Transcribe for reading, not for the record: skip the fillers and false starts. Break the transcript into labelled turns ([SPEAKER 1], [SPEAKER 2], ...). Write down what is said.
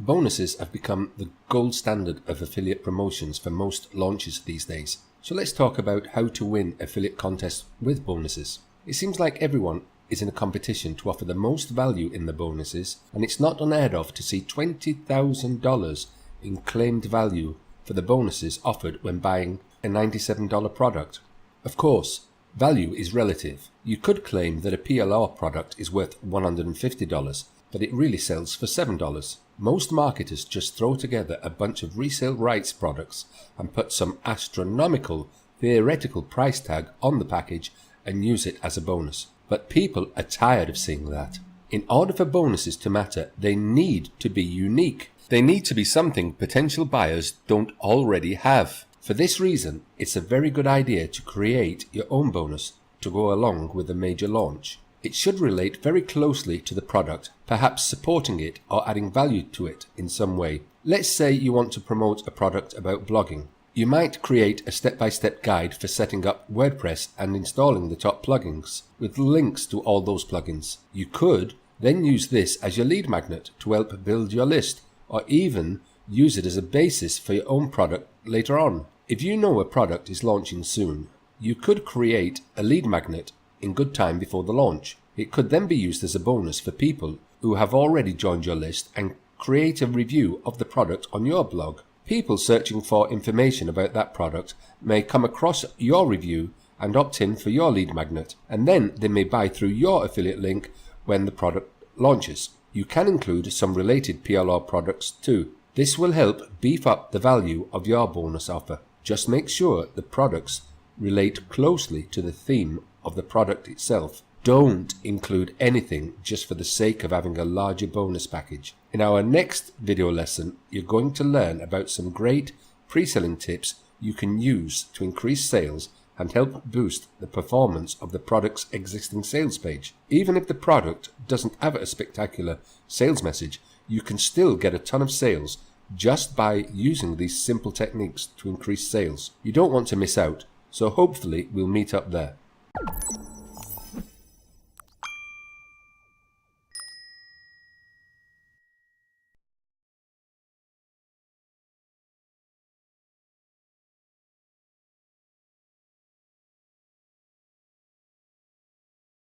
[SPEAKER 1] Bonuses have become the gold standard of affiliate promotions for most launches these days. So let's talk about how to win affiliate contests with bonuses. It seems like everyone is in a competition to offer the most value in the bonuses, and it's not unheard of to see $20,000 in claimed value for the bonuses offered when buying a $97 product. Of course, value is relative. You could claim that a PLR product is worth $150, but it really sells for $7. Most marketers just throw together a bunch of resale rights products and put some astronomical theoretical price tag on the package and use it as a bonus. But people are tired of seeing that. In order for bonuses to matter, they need to be unique. They need to be something potential buyers don't already have. For this reason, it's a very good idea to create your own bonus to go along with a major launch. It should relate very closely to the product, perhaps supporting it or adding value to it in some way. Let's say you want to promote a product about blogging. You might create a step-by-step guide for setting up WordPress and installing the top plugins, with links to all those plugins. You could then use this as your lead magnet to help build your list, or even use it as a basis for your own product later on. If you know a product is launching soon, you could create a lead magnet in good time before the launch. It could then be used as a bonus for people who have already joined your list and create a review of the product on your blog. People searching for information about that product may come across your review and opt in for your lead magnet, and then they may buy through your affiliate link when the product launches. You can include some related PLR products too. This will help beef up the value of your bonus offer. Just make sure the products relate closely to the theme of the product itself. Don't include anything just for the sake of having a larger bonus package. In our next video lesson, you're going to learn about some great pre-selling tips you can use to increase sales and help boost the performance of the product's existing sales page. Even if the product doesn't have a spectacular sales message, you can still get a ton of sales just by using these simple techniques to increase sales. You don't want to miss out, so hopefully we'll meet up there.